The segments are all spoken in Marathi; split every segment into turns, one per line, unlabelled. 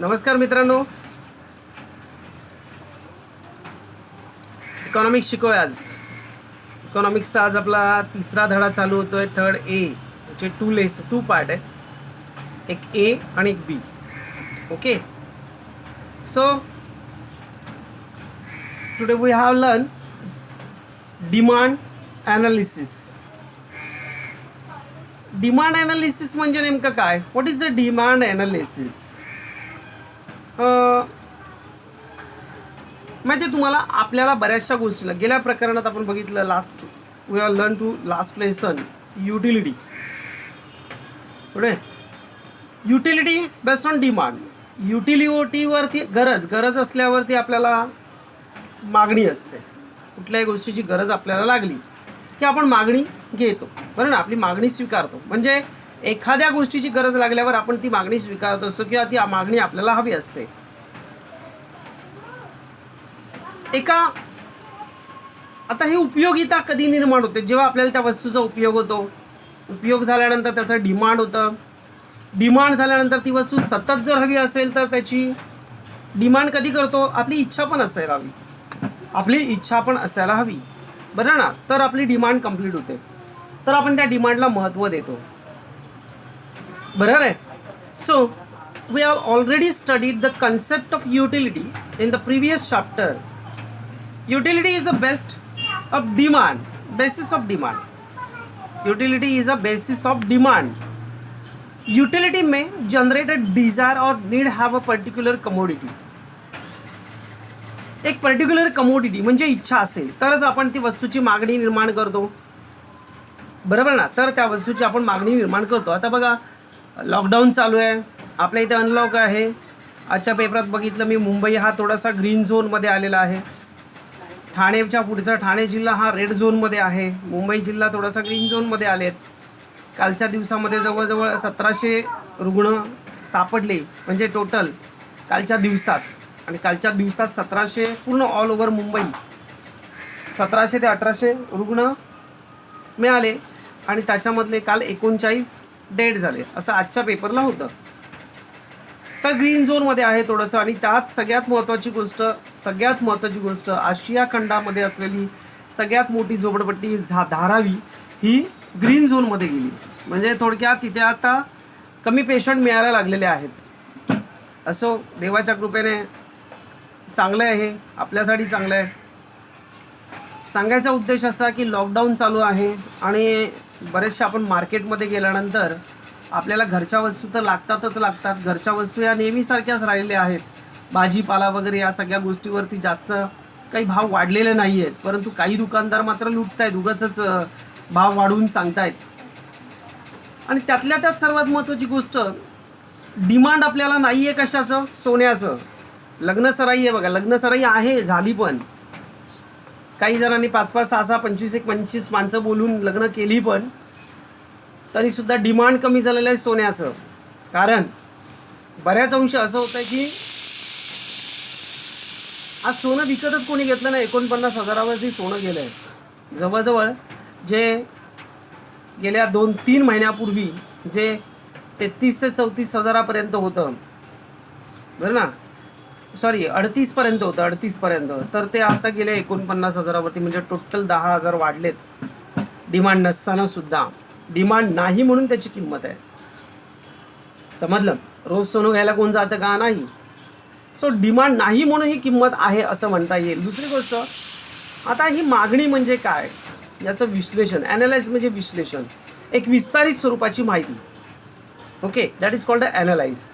नमस्कार मित्रांनो, इकॉनॉमिक्स शिकूया आज. इकॉनॉमिक्सचा आज आपला तिसरा धडा चालू होतोय. थर्ड ए याचे टू पार्ट आहे, एक ए आणि एक B. Okay, so today we have learn demand analysis. Demand analysis म्हणजे नेमकं काय? What is the demand analysis? माहिती आहे तुम्हाला, आपल्याला बऱ्याचशा गोष्टीला गेल्या प्रकरणात आपण बघितलं, last we have learn to last lesson utility. पुढे युटिलिटी बेस्ड ऑन डिमांड. युटिलिटीवरती गरज असल्यावरती आपल्याला मागणी असते. कुठल्याही गोष्टीची गरज आपल्याला लागली की आपण मागणी घेतो, बरं ना, आपली मागणी स्वीकारतो. म्हणजे एखाद्या गोष्टीची गरज लागल्यावर आपण ती मागणी स्वीकारत असतो किंवा ती मागणी आपल्याला हवी असते. आता ही उपयोगिता कधी निर्माण होते? जेव्हा आपल्याला त्या वस्तूचा उपयोग होतो. उपयोग झाल्यानंतर त्याचं डिमांड होतं. डिमांड झाल्यानंतर ती वस्तू सतत जर हवी असेल तर त्याची डिमांड कधी करतो? आपली इच्छा पण असायला हवी. आपली इच्छा पण असायला हवी, बरं ना, तर आपली डिमांड कंप्लीट होते. तर आपण त्या डिमांडला महत्त्व देतो, बरोबर आहे. So we have already studied the concept of utility in the previous chapter. Utility is the best of demand, basis of demand. Utility is a basis of demand. Utility may generate a desire or need have a particular commodity. एक पर्टिक्युलर कमोडिटी म्हणजे इच्छा असेल तरच आपण ती वस्तूची मागणी निर्माण करतो, बरोबर ना. तर त्या वस्तूची आपण मागणी निर्माण करतो. आता बघा, लॉकडाऊन चालू आहे, आपल्या इथे अनलॉक आहे. आजच्या पेपरात बघितलं मी, मुंबई हा थोडासा ग्रीन झोनमध्ये आलेला आहे. ठाणेच्या पुढचा ठाणे जिल्हा हा रेड झोनमध्ये आहे. मुंबई जिल्हा थोडासा ग्रीन झोनमध्ये आलेत. कालच्या दिवसामध्ये जवळजवळ 1700 रुग्ण सापडले, म्हणजे टोटल कालच्या दिवसात. आणि कालच्या दिवसात 1700 पूर्ण ऑल ओव्हर मुंबई 1700 ते 1800 रुग्ण मिळाले आणि त्याच्यामधले काल 39 डेड झाले, असं आजच्या पेपरला होतं. तर ग्रीन झोनमध्ये आहे थोडंसं. आणि त्यात सगळ्यात महत्त्वाची गोष्ट आशिया खंडामध्ये असलेली सगळ्यात मोठी झोपडपट्टी धारावी ही ग्रीन झोनमध्ये गेली. म्हणजे थोडक्यात तिथे आता कमी पेशंट मिळायला लागलेले आहेत. असो, देवाच्या कृपेने चांगलं आहे, आपल्यासाठी चांगलं आहे. सांगायचा उद्देश असा की लॉकडाऊन चालू आहे आणि बरेचशा आपण मार्केटमध्ये गेल्यानंतर आपल्याला घरच्या वस्तू तर लागतात. घरच्या वस्तू या नेहमीसारख्याच राहिलेल्या आहेत. भाजीपाला वगैरे या सगळ्या गोष्टीवरती जास्त काही भाव वाढलेले नाही आहेत, परंतु काही दुकानदार मात्र लुटतायत, उगाचच भाव वाढवून सांगतायत. आणि त्यातल्या त्यात सर्वात महत्त्वाची गोष्ट, डिमांड आपल्याला नाही आहे कशाचं? सोन्याचं. लग्नसराई आहे बघा, लग्नसराई आहे, झाली, पण काही जणांनी 5-5, 6-6, 25 माणसं बोलून लग्न केली, पण तरीसुद्धा डिमांड कमी झालेलं आहे सोन्याचं. कारण बऱ्याच अंशी असं होतं आहे की आज सोनं विकतच कोणी घेतलं नाही. 49,000वरती सोनं गेलं आहे. जवळजवळ जे गेल्या 2-3 महिन्यापूर्वी जे 33,000 ते 34,000पर्यंत होतं, बरं ना, सॉरी 38पर्यंत होतं, 38पर्यंत, तर ते आता गेले 49,000वरती. म्हणजे टोटल 10,000 वाढलेत डिमांड नसताना सुद्धा. डिमांड नाही म्हणून त्याची किंमत आहे, समजलं. रोज सोनं घ्यायला कोण जातं का? नाही. सो डिमांड नाही म्हणून ही किंमत आहे असं म्हणता येईल. दुसरी गोष्ट, आता ही मागणी म्हणजे काय याचं विश्लेषण, ॲनालाइज म्हणजे विश्लेषण, एक विस्तारित स्वरूपाची माहिती. Okay, that is called analyse.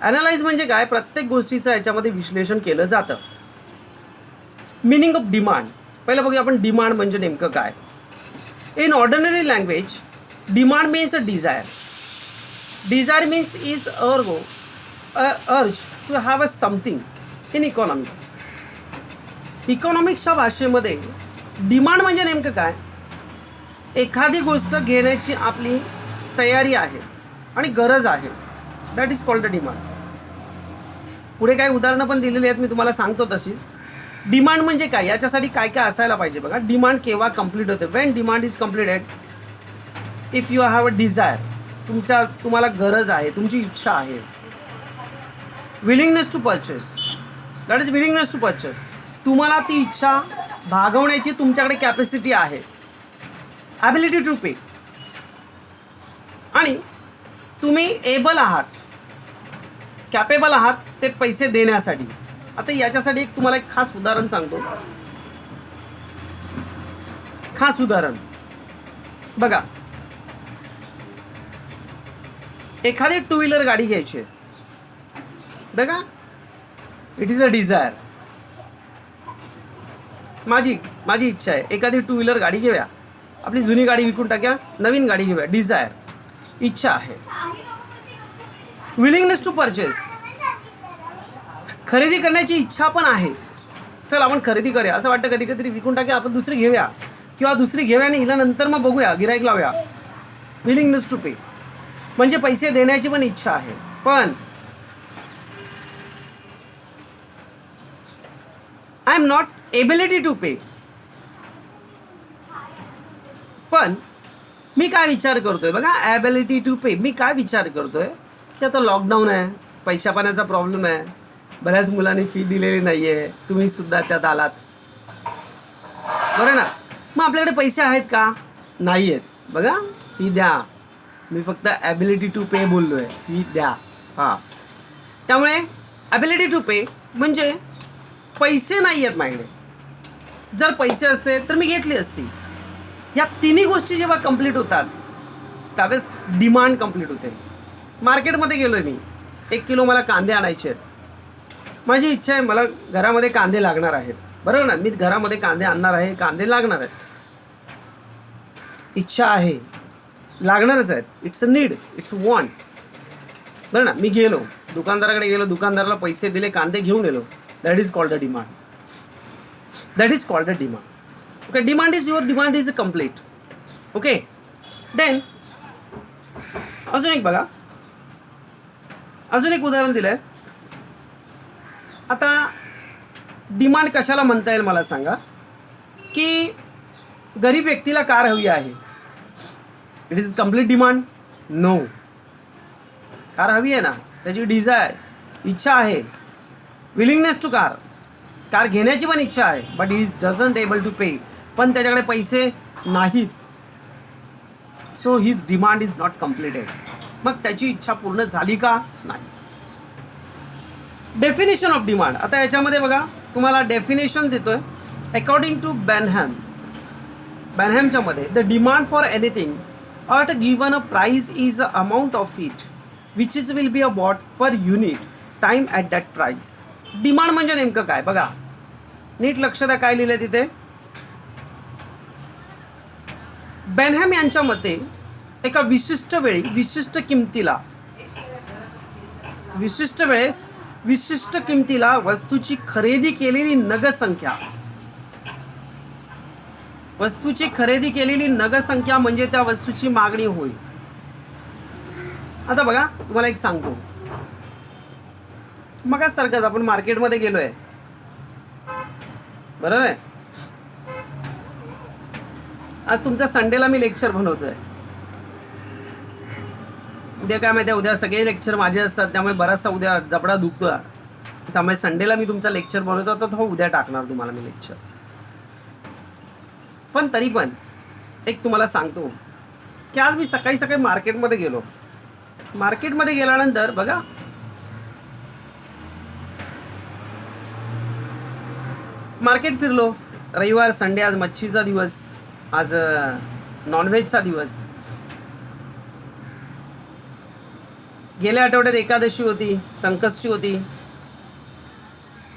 Analyse म्हणजे काय? प्रत्येक गोष्टीचं याच्यामध्ये विश्लेषण केलं जातं. मिनिंग ऑफ डिमांड पहिलं बघूया आपण. डिमांड म्हणजे नेमकं काय? In ordinary language, demand means a desire. Desire means is urge to have a something. In economics, इकॉनॉमिक्सच्या भाषेमध्ये डिमांड म्हणजे नेमकं काय? एखादी गोष्ट घेण्याची आपली तयारी आहे आणि गरज आहे, that is called a demand. पुढे काही उदाहरणं पण दिलेली आहेत, मी तुम्हाला सांगतो तशीच. डिमांड म्हणजे काय, याच्यासाठी काय काय असायला पाहिजे बघा. डिमांड केव्हा कंप्लीट होते? When demand is completed if you have a desire. तुम्हाला गरज आहे, तुमची इच्छा आहे. Willingness to purchase, that is willingness to purchase. तुम्हाला ती इच्छा भागवण्याची तुमच्याकडे कॅपॅसिटी आहे, ॲबिलिटी टू पे, आणि तुम्ही एबल आहात, कॅपेबल आहात ते पैसे देण्यासाठी. आता याच्यासाठी एक तुम्हाला एक खास उदाहरण सांगतो. खास उदाहरण बघा, एखादी टू व्हीलर गाडी घ्यायची आहे बघा, इट इज अ डिझायर. माझी इच्छा आहे एखादी टू व्हीलर गाडी घेऊया, आपली जुनी गाडी विकून टाक्या, नवीन गाडी घेऊया. डिझायर, इच्छा आहे. विलिंगनेस टू परचेस, खरेदी करण्याची इच्छा पण आहे. चल आपण खरेदी करूया, असं वाटतं कधी कधी विकून टाक्या, आपण दुसरी घेऊया, किंवा दुसरी घेऊया आणि हिला नंतर मग बघूया, गिराईक लावूया. विलिंगनेस टू पे म्हणजे पैसे देण्याची पण इच्छा आहे, पण I am not ability to pay. पण मी काय विचार करतोय बघा, ॲबिलिटी टू पे, मी काय विचार करतोय की आता लॉकडाऊन आहे, पैशा पाण्याचा प्रॉब्लेम आहे, बऱ्याच मुलांनी फी दिलेली नाही आहे, तुम्ही सुद्धा त्यात आलात, बरं ना. मग आपल्याकडे पैसे आहेत का? नाही आहेत. बघा, फी द्या. मी फक्त ॲबिलिटी टू पे बोललो आहे, फी द्या. हां, त्यामुळे ॲबिलिटी टू पे म्हणजे पैसे नाही आहेत माझ्याकडे. जर पैसे असते तर मी घेतली असती. या तिन्ही गोष्टी जेव्हा कंप्लीट होतात त्यावेळेस डिमांड कंप्लीट होते. मार्केटमध्ये गेलो आहे मी, 1 किलो मला कांदे आणायचे आहेत. माझी इच्छा आहे, मला घरामध्ये कांदे लागणार आहेत, बरोबर ना. मी घरामध्ये कांदे आणणार आहे, कांदे लागणार आहेत, इच्छा आहे, लागणारच आहेत. It's a need, it's want, बरं ना. मी गेलो दुकानदाराकडे, गेलो दुकानदाराला पैसे दिले, कांदे घेऊन येलो. That is called a demand. That is called a demand. Okay, demand is your demand is complete. Okay, then अजून एक बघा, अजून एक उदाहरण दिलं आहे. आता डिमांड कशाला म्हणता येईल मला सांगा, की गरीब व्यक्तीला कार हवी आहे, it is complete demand? No. Car हवी आहे ना, त्याची डिझायर, इच्छा आहे, विलिंगनेस टू कार, कार घेण्याची पण इच्छा आहे, but he doesn't able to pay, पण त्याच्याकडे पैसे नाहीत. So his demand is not completed. मग त्याची इच्छा पूर्ण झाली का? नाही. डेफिनेशन ऑफ डिमांड, आता याच्यामध्ये बघा तुम्हाला डेफिनेशन देतोय. अकॉर्डिंग टू बॅनहॅमच्या मध्ये, the demand for anything at a given a price is the amount of it which is will be bought per unit time at that price. Demand म्हणजे नेमकं काय बघा, नीट लक्ष द्या काय लिहिलंय तिथे. बेनहॅम यांच्या मते एका विशिष्ट वेळी विशिष्ट किमतीला, विशिष्ट वेळेस विशिष्ट किमतीला वस्तूची खरेदी केलेली नगदसंख्या, वस्तूची खरेदी केलेली नगदसंख्या म्हणजे त्या वस्तूची मागणी होय. आता बघा तुम्हाला एक सांगतो, मग सारखंच आपण मार्केटमध्ये गेलोय, बरोबर आहे. आज तुमच्या संडेला मी लेक्चर बनवतोय. उद्या काय माहिती आहे, उद्या सगळे लेक्चर माझे असतात, त्यामुळे बराचसा उद्या जबडा दुखतो. त्यामुळे संडेला मी तुमचा लेक्चर बनवतो, तर तो उद्या टाकणार तुम्हाला मी लेक्चर. पण तरी पण एक तुम्हाला सांगतो की आज मी सकाळी सकाळी मार्केटमध्ये गेलो. मार्केटमध्ये गेल्यानंतर बघा, मार्केट फिरलो. रविवार, संडे, आज मच्छीचा दिवस, आज नॉनव्हेजचा दिवस. गेल्या आठवड्यात एकादशी होती, संकष्टी होती,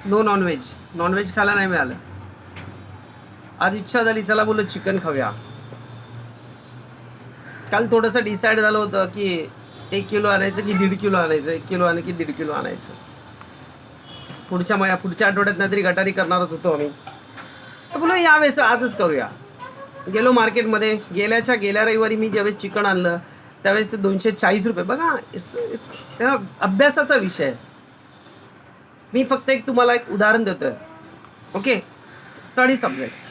नो नॉनव्हेज, नॉनव्हेज खायला नाही मिळालं. आज इच्छा झाली, चला बोललो चिकन खाऊया. काल थोडंसं डिसाईड झालं होतं की 1 किलो आणायचं की 1.5 किलो आणायचं, 1 किलो आणायचं की 1.5 किलो आणायचं. पुढच्या आठवड्यात नाहीतरी गटारी करणारच होतो आम्ही, तर बोलो यावेळेस आजच करूया. गेलो मार्केटमध्ये. गेल्या रविवारी मी ज्यावेळेस चिकन आणलं त्यावेळेस ते 240 रुपये. बघा, इट्स अभ्यासाचा विषय. मी फक्त एक तुम्हाला एक उदाहरण देतोय. Okay, study subject.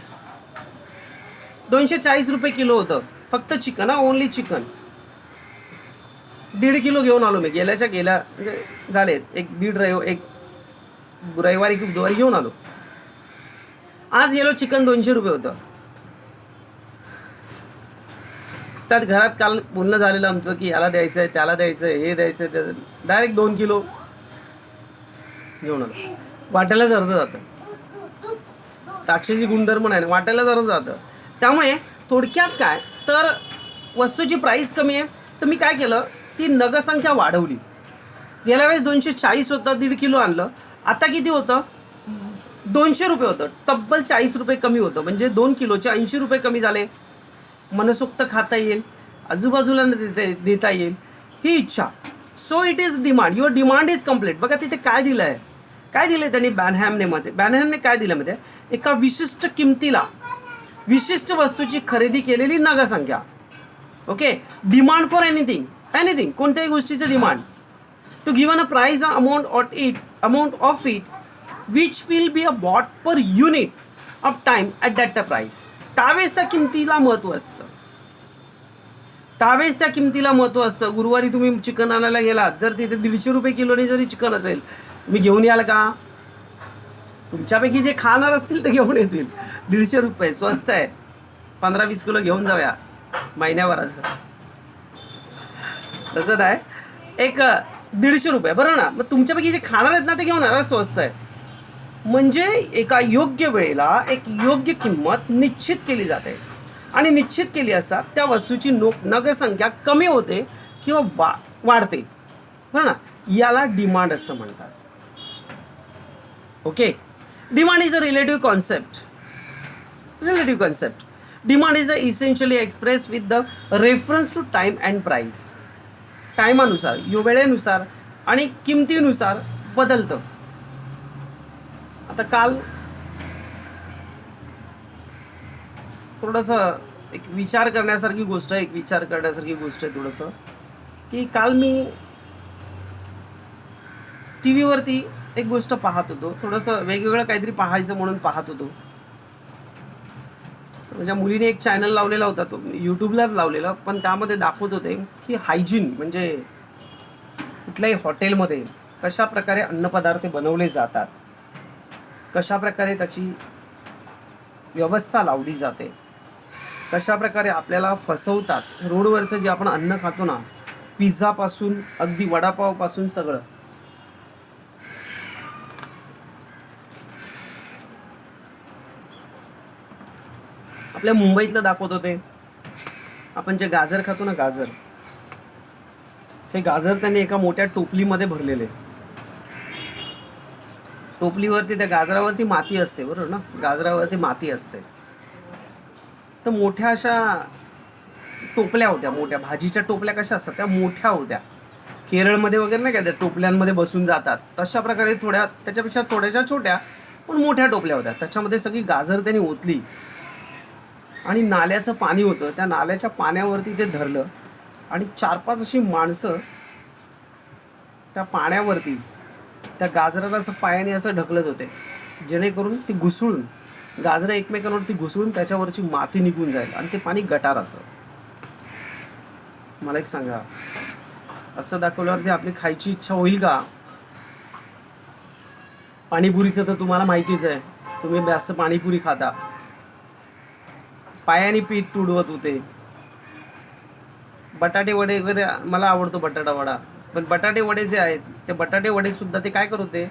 240 रुपये किलो होतं फक्त चिकन, ओनली चिकन. 1.5 किलो घेऊन आलो मी गेल्या म्हणजे झाले एक रविवारी की बुधवारी घेऊन आलो. आज गेलो चिकन 200 रुपये होतं. त्यात घरात काल बोलणं झालेलं आमचं की याला द्यायचं आहे त्याला द्यायचं आहे हे द्यायचं आहे डायरेक्ट 2 किलो घेऊन आलो. वाटायला अर्ध जातं. द्राक्षाची गुणधर्म नाही वाटायला अर्ध जातं. त्यामुळे थोडक्यात काय तर वस्तूची प्राईस कमी आहे तर मी काय केलं ती नगसंख्या वाढवली. गेल्या वेळेस 240 होतं 1.5 किलो आणलं. आता किती होतं 200 रुपये होतं. तब्बल 40 रुपये कमी होतं. म्हणजे 2 किलोचे 80 रुपये कमी झाले. मनसोक्त खाता येईल आजूबाजूला देता येईल ही इच्छा. So it is demand. Your demand is complete. बघा तिथे काय दिलं आहे त्यांनी बॅनहॅमने काय दिलं मध्ये एका विशिष्ट किमतीला विशिष्ट वस्तूची खरेदी केलेली नगसंख्या. ओके. डिमांड फॉर एनिथिंग कोणत्याही गोष्टीचं demand to given a price amount of it which will be a bought per unit of time at that price. त्यावेळेस त्या किमतीला महत्त्व असतं. गुरुवारी तुम्ही चिकन आणायला गेलात जर तिथे 150 रुपये किलोने जरी चिकन असेल तुम्ही घेऊन याल का? तुमच्यापैकी जे खाणार असतील ते घेऊन येतील. 150 रुपये स्वस्त आहे. 15-20 किलो घेऊन जाऊया महिन्याभराचं. तसं नाही एक 150 रुपये बरोबर ना. मग तुमच्यापैकी जे खाणार आहेत ना ते घेऊन येणार स्वस्त आहे. म्हणजे एका योग्य वेळेला एक योग्य किंमत निश्चित केली जाते आणि निश्चित केली असता त्या वस्तूची नगसंख्या कमी होते किंवा वाढते बरं ना. याला डिमांड असं म्हणतात. Okay. Demand is a relative concept. Demand is essentially express with the reference to time and price. टायमानुसार वेळेनुसार आणि किमतीनुसार बदलतं. आता काल थोडंसं एक विचार करण्यासारखी गोष्ट आहे थोडंसं की काल मी टी व्हीवरती एक गोष्ट पाहत होतो. थोडंसं वेगवेगळं काहीतरी पाहायचं म्हणून पाहत होतो. माझ्या मुलीने एक चॅनल लावलेला होता तो यूट्यूबलाच लावलेला पण त्यामध्ये दाखवत होते की हायजीन म्हणजे कुठल्याही हॉटेलमध्ये कशा प्रकारे अन्नपदार्थ बनवले जातात कशा प्रकारे त्याची व्यवस्था लावली जाते कशा प्रकारे आपल्याला फसवतात. रोडवरचं जे आपण अन्न खातो ना पिझ्झापासून अगदी वडापावपासून सगळं आपल्या मुंबईतलं दाखवत होते. आपण जे गाजर खातो ना गाजर हे गाजर त्यांनी एका मोठ्या टोपलीमध्ये भरलेले. टोपलीवरती त्या गाजरावरती माती असते बरोबर ना. गाजरावरती माती असते तर मोठ्या अशा टोपल्या होत्या. मोठ्या भाजीच्या टोपल्या कशा असतात त्या मोठ्या होत्या. केरळमध्ये वगैरे नाही का त्या टोपल्यांमध्ये बसून जातात तशा प्रकारे थोड्या त्याच्यापेक्षा थोड्याशा छोट्या पण मोठ्या टोपल्या होत्या. त्याच्यामध्ये सगळी गाजर त्यांनी ओतली आणि नाल्याचं पाणी होतं. त्या नाल्याच्या पाण्यावरती ते धरलं आणि 4-5 अशी माणसं त्या पाण्यावरती त्या गाजराला असं पायाने असं ढकलत होते जेणेकरून ती घुसळून गाजरं एकमेकांवरती घुसळून त्याच्यावरची माती निघून जाईल आणि ते पाणी गटाराचं. मला एक सांगा असं दाखवल्यावरती आपली खायची इच्छा होईल का? पाणीपुरीचं तर तुम्हाला माहितीच आहे. तुम्ही जास्त पाणीपुरी खाता. पायाने पीठ तुडवत होते. बटाटे वडे वगैरे मला आवडतो बटाटा वडा पण बटाटे वडे जे आहेत ते बटाटे वडे सुद्धा ते काय करत होते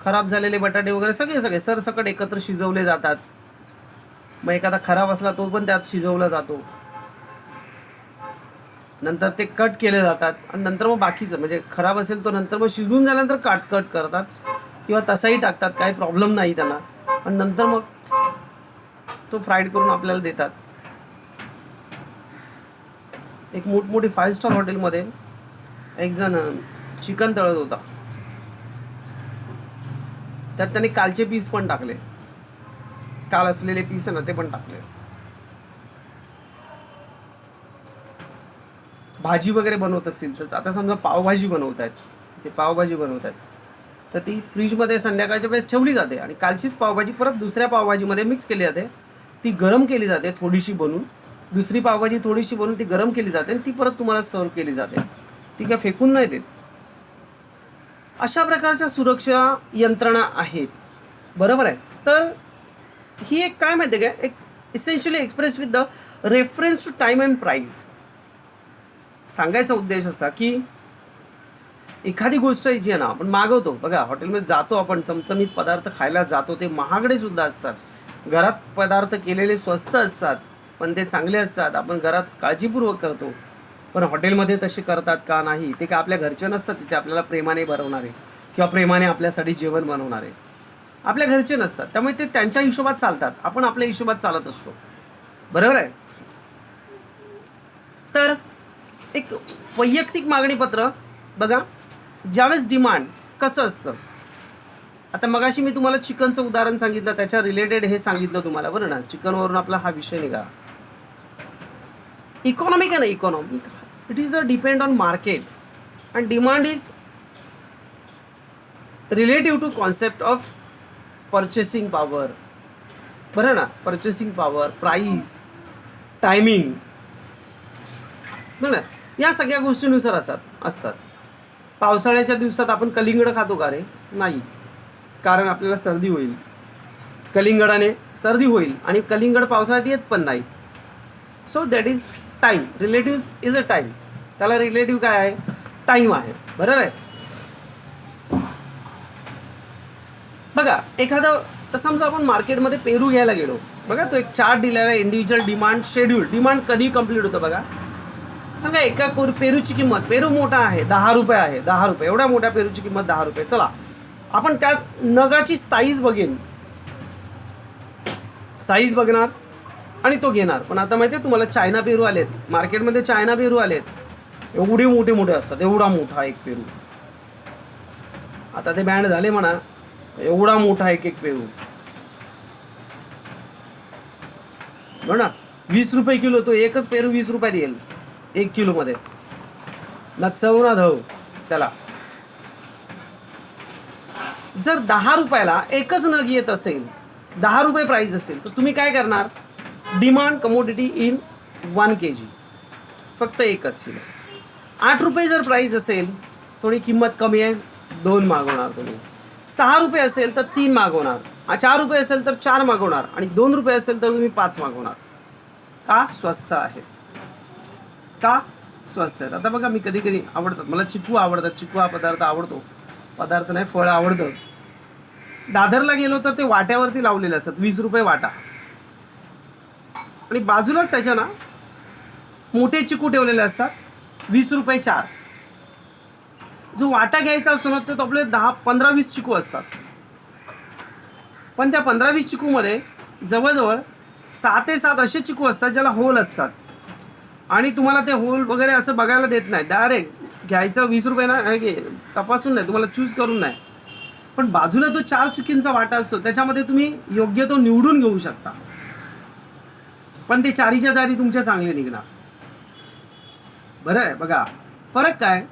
खराब झालेले बटाटे वगैरे सगळे सरसकट एकत्र शिजवले जातात. मग एखादा खराब असला तो पण त्यात शिजवला जातो. नंतर ते कट केले जातात आणि नंतर मग बाकीचं म्हणजे खराब असेल तो नंतर मग शिजवून झाल्यानंतर कट करतात किंवा तसाही टाकतात काही प्रॉब्लेम नाही त्यांना. आणि नंतर मग तो फ्राईड करून आपल्याला देतात. एक मोठमोठी 5 स्टार हॉटेलमध्ये एक जण चिकन तळत होता. त्यात त्यांनी कालचे पीस पण टाकले. काल असलेले पीस आहे ना ते पण टाकले. भाजी वगैरे बनवत असतील तर आता समजा पावभाजी बनवत आहेत तर ती फ्रीजमध्ये संध्याकाळच्या वेळेस ठेवली जाते आणि कालचीच पावभाजी परत दुसऱ्या पावभाजीमध्ये मिक्स केली जाते. ती गरम केली जाते थोडीशी बनवून. दुसरी पावभाजी थोडीशी बनवून ती गरम केली जाते आणि ती परत तुम्हाला सर्व केली जाते. ती काय फेकून नाही देत. अशा प्रकारच्या सुरक्षा यंत्रणा आहेत, बरोबर आहे. तर ही एक काय माहिती आहे का, एक essentially express with the reference to time and price. सांगायचा उद्देश असा की एखादी गोष्ट जी आहे ना आपण मागवतो, बघा हॉटेलमध्ये जातो आपण, चमचमीत पदार्थ खायला जातो, ते महागडे सुद्धा असतात. घरात पदार्थ केलेले स्वस्त असतात पण ते चांगले असतात, आपण घरात काळजीपूर्वक करतो. पण हॉटेलमध्ये तसे करतात का, नाही. ते काय आपल्या घरचे नसतात, तिथे आपल्याला प्रेमाने भरवणारे किंवा प्रेमाने आपल्यासाठी जेवण बनवणारे आपल्या घरचे नसतात. त्यामुळे ते त्यांच्या हिशोबात चालतात, आपण आपल्या हिशोबात चालत असतो, बरोबर आहे. तर एक वैयक्तिक मागणी पत्र बघा, ज्यावेळेस डिमांड कसं असतं. आता मगाशी मी तुम्हाला चिकनचं उदाहरण सांगितलं, त्याच्या रिलेटेड हे सांगितलं तुम्हाला, बरं ना. चिकनवरून आपला हा विषय निघा. इकॉनॉमिक आहे ना, economic it is a depend on market and demand is relative to concept of purchasing power, बरं ना. पर्चेसिंग पॉवर, प्राईस, टायमिंग, बरं ना. या सगळ्या गोष्टीनुसार असतात. पावसाळ्याच्या दिवसात आपण कलिंगड खातो का रे, नाही, कारण आपल्याला सर्दी होईल, कलिंगडाने सर्दी होईल आणि कलिंगड पावसाळ्यात येत पण नाही. So that is time, relative is a time. त्याला रिलेटिव्ह काय आहे, टाईम आहे, बरोबर आहे. बघा एखादं, तर समजा आपण मार्केटमध्ये पेरू घ्यायला गेलो, बघा तो एक चार्ट दिलेला आहे, इंडिव्हिज्युअल डिमांड शेड्यूल. डिमांड कधी कंप्लीट होतं बघा. सांगा एका पेरूची किंमत, पेरू मोठा आहे 10 रुपये आहे, 10 रुपये, एवढ्या मोठ्या पेरूची किंमत 10 रुपये. चला आपण त्या नगाची साईज बघणार आणि तो घेणार. पण आता माहिती आहे तुम्हाला, चायना पेरू आलेत मार्केटमध्ये, चायना पेरू आलेत, एवढे मोठे मोठे असतात, एवढा मोठा एक पेरू. आता ते बँड झाले म्हणा, एवढा मोठा एक पेरू, म्हणा 20 रुपये किलो. तो एकच पेरू 20 रुपयात येईल 1 किलोमध्ये, ना चव ना धव त्याला. जर 10 रुपयाला एकच नग येत असेल, 10 रुपये प्राईस असेल, तर तुम्ही काय करणार, डिमांड कमोडिटी इन 1 kg, फक्त एकच किलो. 8 रुपये जर प्राईस असेल, थोडी किंमत कमी आहे, 2 मागवणार तुम्ही. 6 रुपये असेल तर 3 मागवणार, 4 रुपये असेल तर 4 मागवणार, आणि 2 रुपये असेल तर तुम्ही 5 मागवणार. का, स्वस्त आहे. का स्वस्त आहेत. आता बघा मी कधी कधी आवडतात, मला चिकू आवडतात, चिकू हा पदार्थ आवडतो, पदार्थ नाही फळ आवडतं. दादरला गेलो तर ते वाट्यावरती लावलेले असतात, 20 रुपये वाटा, आणि बाजूलाच त्याच्या ना मोठे चिकू ठेवलेले असतात, 20 रुपये 4. जो वाटा घ्यायचा असतो ना, तो आपले 10, 15, 20 चिकू असतात. पण त्या 15-20 चिकूमध्ये जवळजवळ 6 ते 7 असे चिकू असतात ज्याला होल असतात, आणि तुम्हाला ते होल वगैरे असं बघायला देत नाही. डायरेक्ट घ्यायचं 20 रुपये ना, तपासून नाही, तुम्हाला चूज करून नाही. पण बाजूला तो 4 चिकूंचा वाटा असतो, त्याच्यामध्ये तुम्ही योग्य तो निवडून घेऊ शकता. पण ते 4च्या 4 तुमच्या चांगले निघणार, बरं आहे. बघा फरक काय,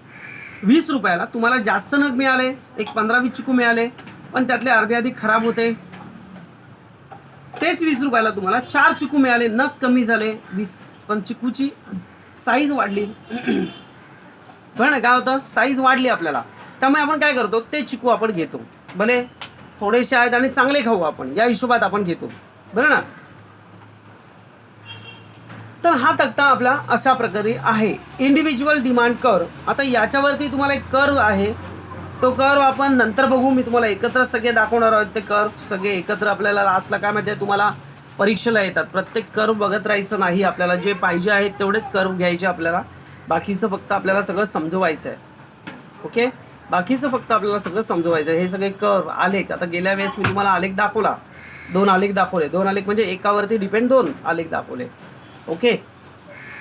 20 रुपयाला तुम्हाला जास्त नग मिळाले, एक 15-20 चिकू मिळाले, पण त्यातले अर्धे अधिक खराब होते. तेच 20 रुपयाला तुम्हाला 4 चिकू मिळाले, नग कमी झाले 20, पण चिकूची साईज वाढली. बरं काय होतं, साईज वाढली आपल्याला, त्यामुळे आपण काय करतो, ते चिकू आपण घेतो. भले थोडेसे आहेत आणि चांगले खाऊ आपण, या हिशोबात आपण घेतो, बरं ना. तर हा तक्ता आपला अशा प्रकारे आहे, इंडिव्हिज्युअल डिमांड कर्व. आता याच्यावरती तुम्हाला एक कर्व आहे, तो कर्व आपण नंतर बघू. मी तुम्हाला एकत्र सगळे दाखवणार आहोत, ते कर्व सगळे एकत्र. आपल्याला लास्टला काय माहिती आहे, तुम्हाला परीक्षेला येतात, प्रत्येक कर्व बघत राहायचं नाही, आपल्याला जे पाहिजे आहे तेवढेच कर्व घ्यायचे आपल्याला, बाकीचं फक्त आपल्याला सगळं समजवायचं आहे. ओके, बाकीचं फक्त आपल्याला सगळं समजवायचं आहे. हे सगळे कर्व, आलेख, आता गेल्या वेळेस मी तुम्हाला आलेख दाखवला, 2 आलेख दाखवले, 2 आलेख म्हणजे एकावरती डिपेंड 2 आलेख दाखवले. ओके,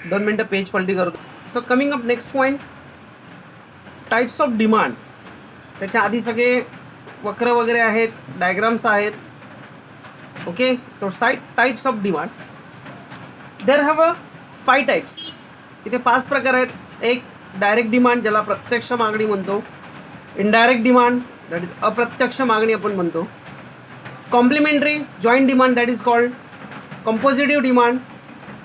2 मिनटं पेज पलटी करतो. So coming up next point, types of demand. त्याच्या आधी सगळे वक्र वगैरे आहेत, डायग्राम्स आहेत. ओके, तो types of demand, there have a 5 types. इथे 5 प्रकार आहेत. एक डायरेक्ट डिमांड, ज्याला प्रत्यक्ष मागणी म्हणतो. इनडायरेक्ट डिमांड, दॅट इज अप्रत्यक्ष मागणी आपण म्हणतो. Complementary joint demand, that is called compositive demand,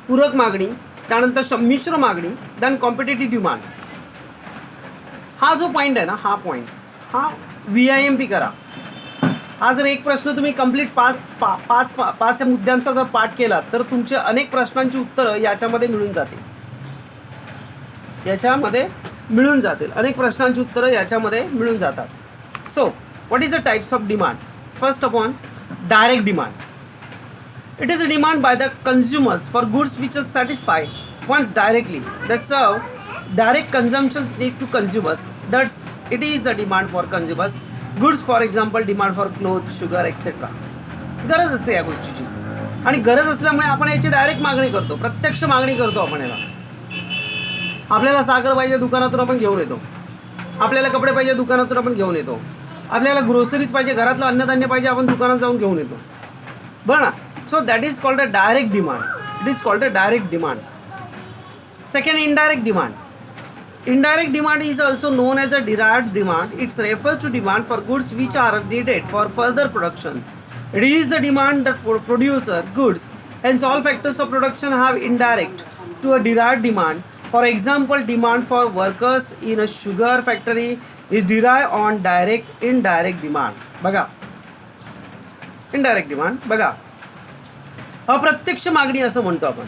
पूरक मागणी. त्यानंतर मिश्र मागणी, देन कॉम्पिटिटिव्ह डिमांड. हा जो पॉईंट आहे ना, हा पॉईंट, हा VIMP करा. हा जर एक प्रश्न तुम्ही कंप्लीट पाच मुद्द्यांचा जर पाठ केला तर तुमचे अनेक प्रश्नांची उत्तरं याच्यामध्ये मिळून जातील. अनेक प्रश्नांची उत्तरं याच्यामध्ये मिळून जातात. So what is the types of demand? First upon direct demand. It is a demand by the consumers for goods which are satisfied once directly. That serve direct consumptions need to consumers. That's it is the demand for consumers. Goods, for example, demand for clothes, sugar, etc. गरज असते या गोष्टीची, आणि गरज असल्यामुळे आपण याची डायरेक्ट मागणी करतो, प्रत्यक्ष मागणी करतो आपण याला. आपल्याला साखर पाहिजे दुकानातून आपण घेऊन येतो, आपल्याला कपडे पाहिजे दुकानातून आपण घेऊन येतो, आपल्याला ग्रोसरीज पाहिजे, घरातलं अन्नधान्य पाहिजे, आपण दुकानात जाऊन घेऊन येतो, बरं ना. So that is called a direct demand. It is called a direct demand. Second, indirect demand. Indirect demand is also known as a derived demand. It refers to demand for goods which are needed for further production. It is the demand that producer goods, hence all factors of production have indirect to a derived demand. For example, demand for workers in a sugar factory is derived on direct indirect demand. बघा, indirect demand बघा, अप्रत्यक्ष मागणी असं म्हणतो आपण.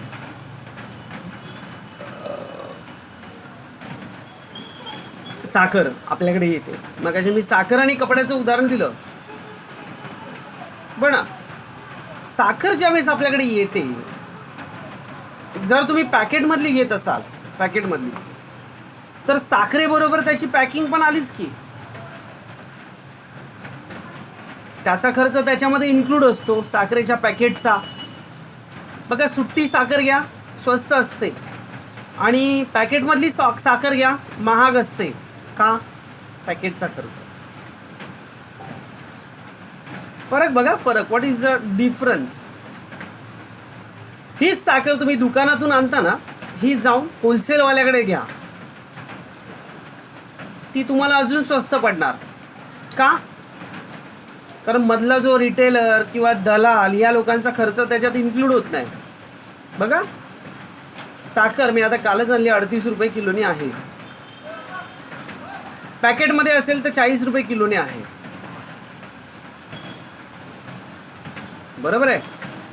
साखर आपल्याकडे येते, मग मी साखर आणि कपड्याचं उदाहरण दिलं, पण साखर ज्यावेळेस आपल्याकडे येते, जर तुम्ही पॅकेटमधली घेत असाल, पॅकेटमधली, तर साखरेबरोबर त्याची पॅकिंग पण आलीच की, त्याचा खर्च त्याच्यामध्ये इन्क्लूड असतो साखरेच्या पॅकेटचा. बघा, सुट्टी साखर घ्या, स्वस्त असते, आणि पॅकेटमधली साखर घ्या, महाग असते. का? पॅकेटचा खर्च. फरक बघा, फरक. What is the difference? हीच साखर तुम्ही दुकानातून आणता ना, ही जाऊन होलसेलवाल्याकडे घ्या, ती तुम्हाला अजून स्वस्त पडणार. का? कारण मधला जो रिटेलर किंवा दलाल या लोकांचा खर्च त्याच्यात इन्क्लूड होत नाही. बघा, साखर मी आता कालच आणली, 38 रुपये किलोनी आहे, पॅकेटमध्ये असेल तर 40 रुपये किलोने आहे, बरोबर आहे.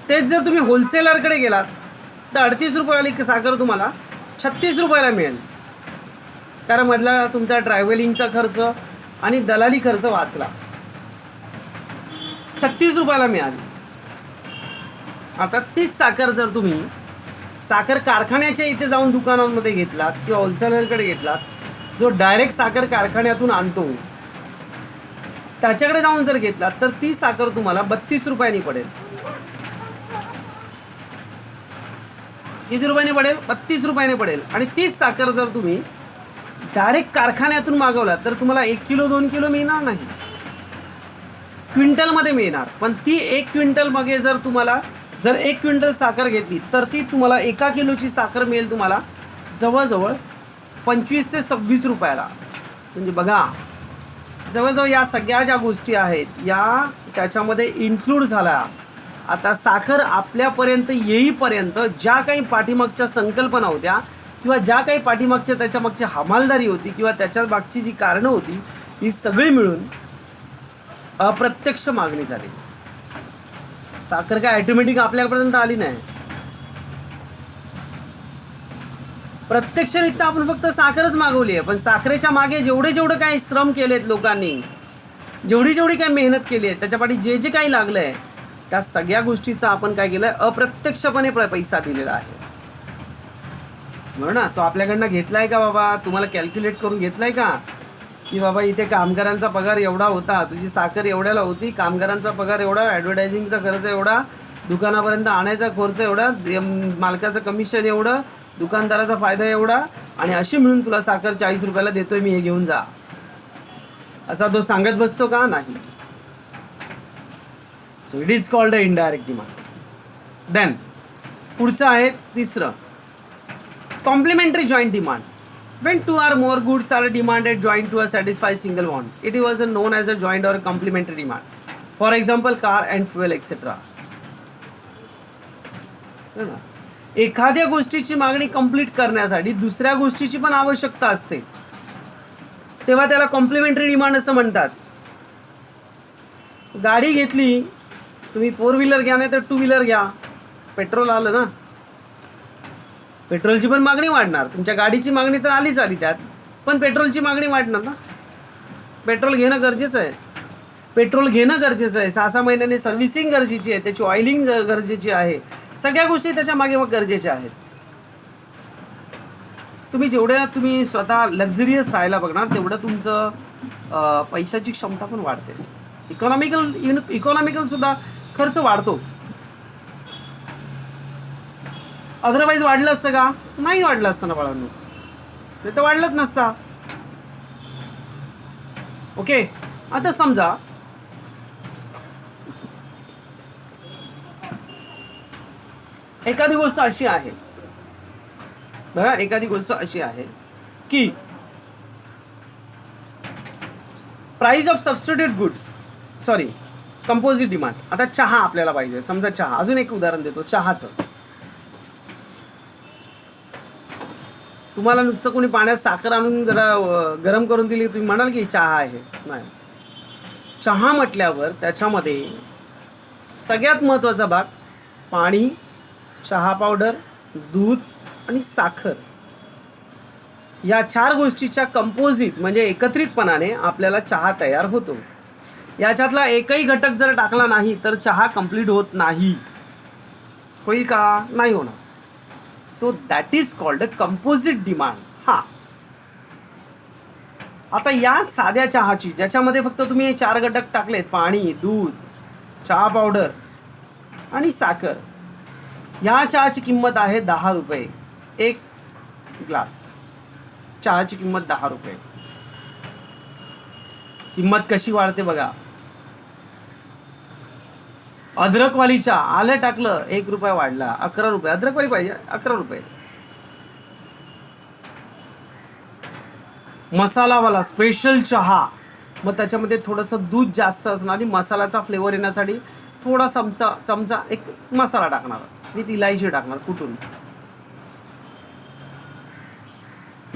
तेच जर तुम्ही होलसेलरकडे गेलात तर 38 रुपयावाली साखर तुम्हाला 36 रुपयाला मिळेल, कारण मधला तुमचा ट्रॅव्हलिंगचा खर्च आणि दलाली खर्च वाचला, 36 रुपयाला मिळाली. आता तीच साखर जर तुम्ही साखर कारखान्याच्या इथे जाऊन दुकानांमध्ये घेतलात किंवा होलसेलरकडे घेतलात, जो डायरेक्ट साखर कारखान्यातून आणतो त्याच्याकडे जाऊन जर घेतलात, तर ती साखर तुम्हाला 32 रुपयांनी पडेल. किती रुपयाने पडेल? 32 रुपयाने पडेल. आणि तीच साखर जर तुम्ही डायरेक्ट कारखान्यातून मागवलात तर तुम्हाला 1 किलो 2 किलो मिळणार नाही, क्विंटलमध्ये मिळणार. पण ती 1 क्विंटल मागे जर तुम्हाला जर 1 क्विंटल साखर घेतली तर ती तुम्हाला 1 किलोची साखर मिळेल तुम्हाला जवळजवळ 25 ते 26 रुपयाला. म्हणजे बघा, जवळजवळ या सगळ्या ज्या गोष्टी आहेत या त्याच्यामध्ये इन्क्लूड झाल्या. आता साखर आपल्यापर्यंत येईपर्यंत ज्या काही पाठीमागच्या संकल्पना होत्या किंवा ज्या काही पाठीमागच्या त्याच्या मागची हमालदारी होती किंवा त्याच्या मागची जी कारणं होती, ही सगळी मिळून अप्रत्यक्ष मागणी झाली. साखर काय ऑटोमॅटिक आपल्यापर्यंत आली नाही. प्रत्यक्षरित्या आपण फक्त साखरच मागवली आहे, पण साखरेच्या मागे जेवढे काही श्रम केलेत लोकांनी, जेवढी काही मेहनत केली आहे, त्याच्या पाठी जे काही लागलं आहे, त्या सगळ्या गोष्टीचा आपण काय केलं आहे, अप्रत्यक्षपणे पैसा दिलेला आहे. बरं ना. तो आपल्याकडनं घेतलाय का बाबा? तुम्हाला कॅल्क्युलेट करून घेतलाय का की बाबा इथे कामगारांचा पगार एवढा होता, तुझी साखर एवढ्याला होती, कामगारांचा पगार एवढा, ॲडव्हर्टायझिंगचा खर्च एवढा, दुकानापर्यंत आणायचा खर्च एवढा, मालकाचं कमिशन एवढं, दुकानदाराचा फायदा एवढा, आणि अशी मिळून तुला साखर 40 रुपयाला देतोय मी, हे घेऊन जा, असा तो सांगत बसतो का? नाही. So it is called a indirect demand. Then पुढचं आहे तिसरं, complementary joint demand. When 2 or more goods are demanded joint to a satisfy single want, it was known as a joint or complementary demand. For example, car and fuel, etc. एखाद्या गोष्टीची मागणी कंप्लीट करण्यासाठी दुसऱ्या गोष्टीची पण आवश्यकता असते, तेव्हा त्याला कॉम्प्लिमेंटरी डिमांड असं म्हणतात. गाडी घेतली तुम्ही, 4 व्हीलर घ्या नाही तर 2 व्हीलर घ्या, पेट्रोल आलं ना, पेट्रोलची पण मागणी वाढणार. तुमच्या गाडीची मागणी तर आलीच आली त्यात, पण पेट्रोलची मागणी वाढणार ना. पेट्रोल घेणं गरजेचं आहे, पेट्रोल घेणं गरजेचं आहे. 6-6 महिन्याने सर्व्हिसिंग गरजेची आहे, त्याची ऑइलिंग गरजेची आहे. सगळ्या गोष्टी त्याच्या मागे मग गरजेच्या आहेत. तुम्ही तुम्ही स्वतः लक्झरियस राहायला बघणार तेवढं तुमचं पैशाची क्षमता पण वाढते. इकॉनॉमिकल सुद्धा खर्च वाढतो. अदरवाईज वाढलं असतं का? नाही वाढलं असतं ना बाळांनो, ते तर वाढलंच नसता. ओके, आता समजा एखादी गोष्ट अशी आहे बघा, एखादी गोष्ट अशी आहे की price of substitute goods, sorry composite demand. आता चहा आपल्याला पाहिजे, समजा चहा. अजून एक उदाहरण देतो चहाचं. तुम्हाला नुसतं कोणी पाण्यात साखर आणून जरा गरम करून दिली, तुम्ही म्हणाल की चहा आहे? नाही. चहा म्हटल्यावर त्याच्यामध्ये सगळ्यात महत्त्वाचा भाग पाणी, चहा पावडर, दूध आणि साखर, या 4 गोष्टीच्या कंपोजिट म्हणजे एकत्रितपणाने आपल्याला चहा तयार होतो. याच्यातला एकही घटक जर टाकला नाही तर चहा कंप्लीट होत नाही. होईल का? नाही होणार. So that is called a composite demand. हा, आता या साध्या चहाची, ज्याच्यामध्ये फक्त तुम्ही हे 4 घटक टाकलेत, पाणी, दूध, चहा पावडर आणि साखर, ह्या चहाची किंमत आहे 10 रुपये. एक ग्लास चहाची किंमत 10 रुपये. किंमत कशी वाढते बघा. अद्रकवाली चहा, आलं टाकलं 1 रुपया वाढला, 11 रुपये. अद्रकवाली पाहिजे 11 रुपये. मसालावाला स्पेशल चहा, मग त्याच्यामध्ये थोडंसं दूध जास्त असणार आणि मसाल्याचा फ्लेवर येण्यासाठी थोडा चमचा एक मसाला टाकणार, विथ इलायची टाकणार कुठून.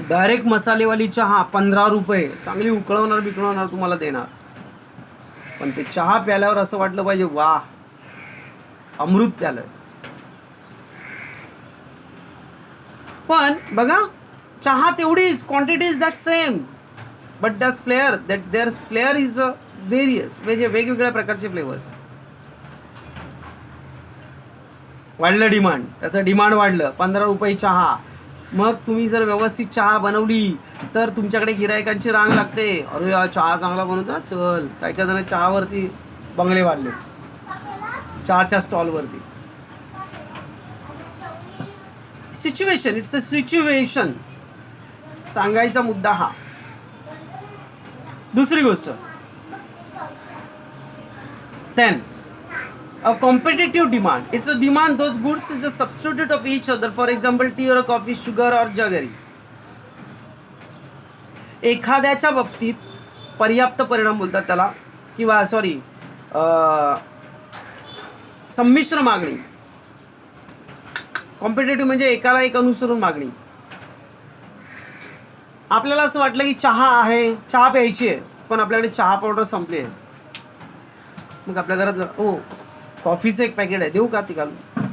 डायरेक्ट मसालेवाली चहा 15 रुपये. चांगली उकळवणार तुम्हाला देणार. पण ते चहा प्याल्यावर असं वाटलं पाहिजे, वा अमृत प्यालं. पण बघा, चहा तेवढीच, quantity is that same, but there flavour is various, म्हणजे वेगवेगळ्या प्रकारचे फ्लेवर्स. वाढलं डिमांड, त्याचं डिमांड वाढलं. 15 रुपये चहा. मग तुम्ही जर व्यवस्थित चहा बनवली तर तुमच्याकडे गिरायकांची रांग लागते. अरे या चहा चांगला बनवता, चल. काय काय जण चहावरती बंगले बांधले, चहाच्या स्टॉलवरती. सिच्युएशन, इट्स अ सिच्युएशन, सांगायचा मुद्दा हा. दुसरी गोष्ट, then a competitive demand. It's a demand those goods is a substitute of each other. For example, tea or coffee, sugar or jaggery. एखाद्याच्या बाबतीत पर्याप्त परिणाम बोलतात त्याला, किंवा सॉरी संमिश्र मागणी. कॉम्पिटेटिव्ह म्हणजे एकाला एक अनुसरून मागणी. आपल्याला असं वाटलं की चहा आहे, चहा प्यायची आहे, पण आपल्याकडे चहा पावडर संपली आहे. मग आपल्या घरात ओ कॉफीचं एक पॅकेट आहे, देऊ का ती घालून?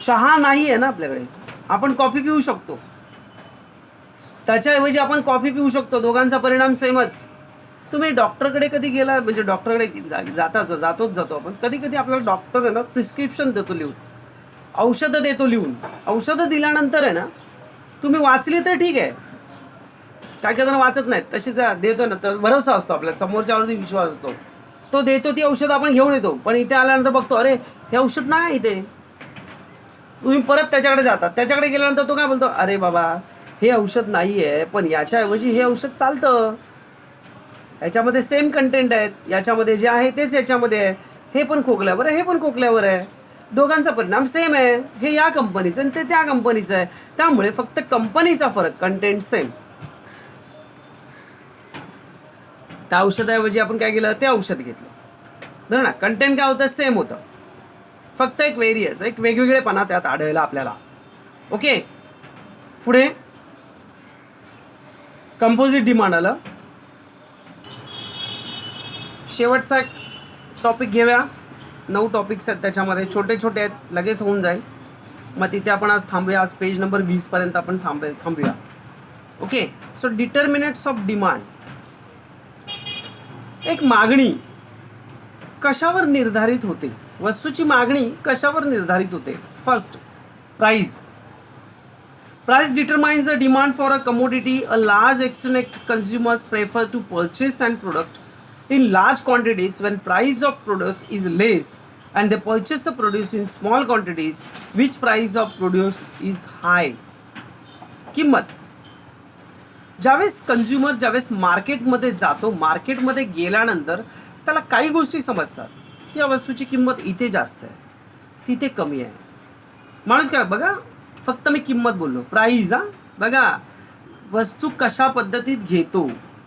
चहा नाही आहे ना आपल्याकडे, आपण कॉफी पिऊ शकतो. त्याच्याऐवजी आपण कॉफी पिऊ शकतो. दोघांचा परिणाम सेमच. तुम्ही डॉक्टरकडे कधी गेला, म्हणजे डॉक्टरकडे जातोच आपण. कधी कधी आपल्याला डॉक्टर आहे ना प्रिस्क्रिप्शन देतो लिहून, औषधं देतो लिहून. औषधं दिल्यानंतर आहे ना, तुम्ही वाचली तर ठीक आहे, काय काय जण वाचत नाहीत, तशी देतो ना तर भरोसा असतो आपल्याला, समोरच्यावरती विश्वास असतो. तो देतो, ती औषधं आपण घेऊन येतो. पण इथे आल्यानंतर बघतो, अरे हे औषध नाही इथे. तुम्ही परत त्याच्याकडे जातात. त्याच्याकडे गेल्यानंतर तो काय बोलतो, अरे बाबा हे औषध नाही आहे, पण याच्याऐवजी हे औषध चालतं, याच्यामध्ये सेम कंटेंट आहेत, याच्यामध्ये जे आहे तेच याच्यामध्ये आहे, हे पण खोकल्यावर आहे, हे पण खोकल्यावर आहे, दोघांचा परिणाम सेम आहे, हे या कंपनीचं आणि ते त्या कंपनीचं आहे. त्यामुळे फक्त कंपनीचा फरक, कंटेंट सेम. त्या औषधाऐवजी आपण काय केलं, ते औषध घेतलं, बरं ना. कंटेंट काय होतं, सेम होतं, फक्त एक वेरियस, एक वेगवेगळेपणा त्यात आढळला आपल्याला. ओके, पुढे कंपोजिट डिमांड आलं. शेवटचा टॉपिक घेऊया. 9 टॉपिक्स आहेत त्याच्यामध्ये, छोटे छोटे आहेत, लगेच होऊन जाईल. मग तिथे आपण आज थांबूया. आज पेज नंबर 20 पर्यंत आपण थांबूया. Okay. So determinants of demand. एक मागणी कशावर निर्धारित होते? वस्तूची मागणी कशावर निर्धारित होते? First, price. Price determines the demand for a commodity. A large extent consumers prefer to purchase and product in large quantities when price of produce is less, and they purchase the produce in small quantities which price of produce is high. किंमत. ज्यावेळेस कंझ्युमर ज्यावेळेस मार्केटमध्ये जातो, मार्केटमध्ये गेल्यानंतर त्याला काही गोष्टी समजतात की या वस्तूची किंमत इथे जास्त आहे, तिथे कमी आहे. माणूस काय बघा, फक्त मी किंमत बोललो, प्राईज. बघा, वस्तू कशा पद्धतीत घेतो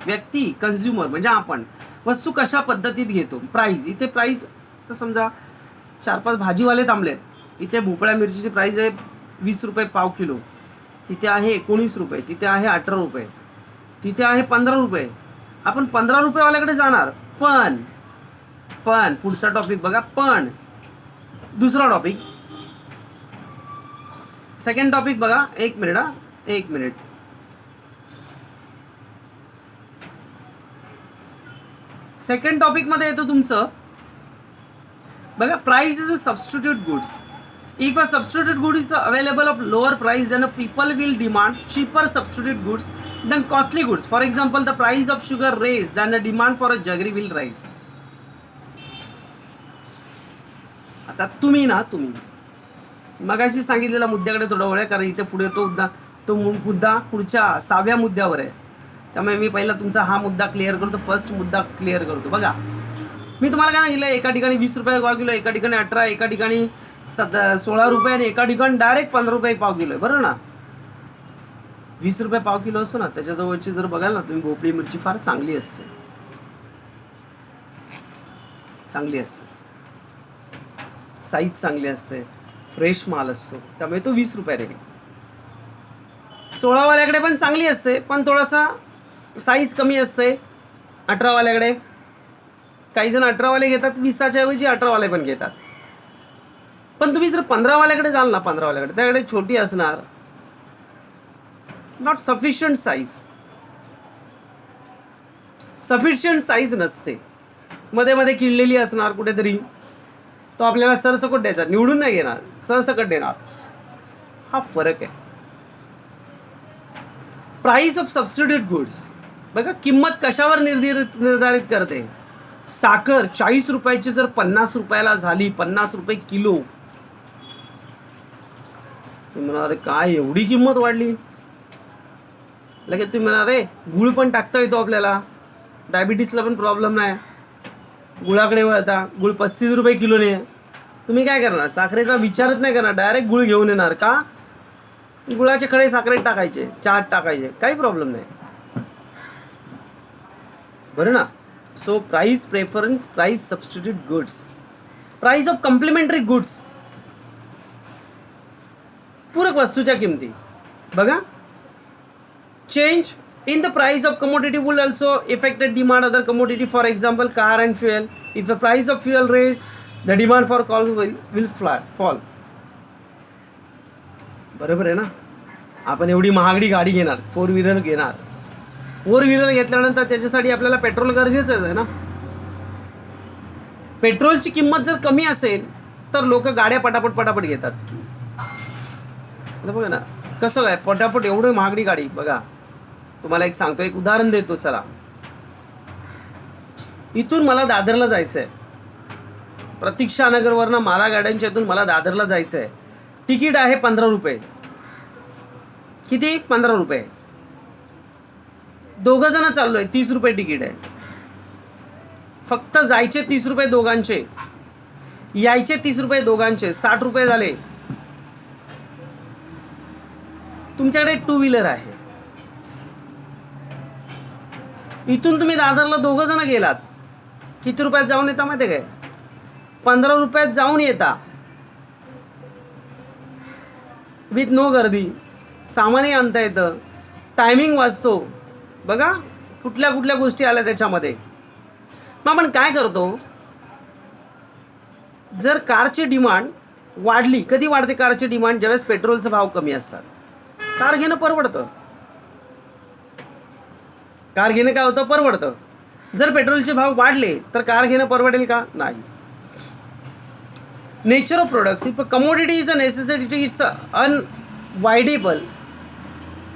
व्यक्ती, कंझ्युमर म्हणजे आपण वस्तू कशा पद्धतीत घेतो, प्राईज. इथे प्राईज तर समजा 4-5 भाजीवाले थांबलेत, इथे भोपळ्या मिरचीची प्राईज आहे 20 रुपये पाव किलो, तिथे आहे 19 रुपये, तिथे आहे 18 रुपये, तिथे आहे 15 रुपये. आपण 15 रुपयेवाल्याकडे जाणार. पण पुढचा टॉपिक बघा. पण दुसरा टॉपिक, सेकंड टॉपिक बघा. एक मिनिट. सेकंड टॉपिक मध्ये येतो तुमचं बघा, price is a substitute goods. If a substitute good is available of lower price, then people will demand cheaper substitute goods then costly goods. For example, the price of sugar raise then the demand for a jaggery will rise. आता तुम्ही मगाशी सांगितलेल्या मुद्द्याकडे थोडा वळ्या, कारण इथे पुढे तो मुद्दा पुढच्या 6व्या मुद्द्यावर आहे. त्यामुळे मी पहिला तुमचा हा मुद्दा क्लिअर करतो. फर्स्ट मुद्दा क्लिअर करतो. बघा, मी तुम्हाला काय सांगितलं, एका ठिकाणी 20 रुपये पाव किलो, एका ठिकाणी 18, एका ठिकाणी 16 रुपये, आणि एका ठिकाणी डायरेक्ट 15 रुपये पाव किलो आहे. बरोबर ना? 20 रुपये पाव किलो असतो ना, त्याच्याजवळची जर बघाल ना तुम्ही, भोपळी मिरची फार चांगली असते, साईज चांगली असते, फ्रेश माल असतो, त्यामुळे तो 20 रुपये रेट. 16वाल्याकडे पण चांगली असते, पण थोडासा साईज कमी असते. 18वाल्याकडे काही जण 18वाले घेतात, 20च्या ऐवजी 18वाले पण घेतात. पण तुम्ही जर 15वाल्याकडे जाल ना, 15वाल्याकडे त्याकडे छोटी असणार, नॉट सफिशियंट साईज नसते, मध्ये किडलेली असणार कुठेतरी. तो आपल्याला सरसकट द्यायचा, निवडून नाही घेणार, सरसकट देणार. हा फरक आहे. Price of substitute goods. बघा, किंमत कशावर निर्धारित करते? साखर 40 रुपयाची जर 50 रुपयाला झाली, 50 रुपये किलो, तुम्ही म्हणणार काय एवढी किंमत वाढली? लगेच तुम्ही म्हणणार रे, गुळ पण टाकता येतो आपल्याला, डायबिटीसला पण प्रॉब्लेम नाही, गुळाकडे वळता. गुळ 35 रुपये किलोने. तुम्ही काय करणार? साखरेचा विचारच नाही करणार, डायरेक्ट गुळ घेऊन येणार. का? गुळाचे खडे साखरेत टाकायचे, चहात टाकायचे, काही प्रॉब्लेम नाही. बरं ना? So price preference, price substitute goods, price of complementary goods, पूरक वस्तूच्या किमती. बघा, change in the price of commodity will also affect the demand other commodity. For example, car and fuel. If the price of fuel raise, the demand for coal will fall. बरोबर आहे ना? आपण एवढी महागडी गाडी घेणार, 4 व्हीलर घेणार. 4 व्हीलर घेतल्यानंतर त्याच्यासाठी आपल्याला पेट्रोल गरजेचंच आहे ना. पेट्रोलची किंमत जर कमी असेल तर लोक गाड्या पटापट घेतात. बघा ना कसं काय पटापट एवढी महागडी गाडी. बघा, तुम्हाला एक सांगतो, एक उदाहरण देतो. चला, इथून मला दादरला जायचं आहे, प्रतीक्षानगरवरनं माला गाड्यांच्या इथून मला दादरला जायचं आहे. तिकीट आहे 15 रुपये. किती? 15 रुपये. 2 जण चाललोय, 30 रुपये तिकीट आहे. फक्त जायचे 30 रुपये दोघांचे, यायचे 30 रुपये दोघांचे, 60 रुपये झाले. तुमच्याकडे 2 व्हीलर आहे, इथून तुम्ही दादरला 2 जण गेलात, किती रुपयात जाऊन येता माहिती आहे काय? 15 रुपयात जाऊन येता, विथ नो गर्दी, सामानही आणता येतं, टायमिंग वाचतो. बघा कुठल्या कुठल्या गोष्टी आल्या त्याच्यामध्ये. मग आपण काय करतो, जर कारची डिमांड वाढली, कधी वाढते कारची डिमांड? ज्यावेळेस पेट्रोलचा भाव कमी असतात. कार घेणं परवडतं. कार घेणं काय होतं, परवडतं. जर पेट्रोलचे भाव वाढले तर कार घेणं परवडेल का? नाही. Nature of products, if commodity is a necessity, is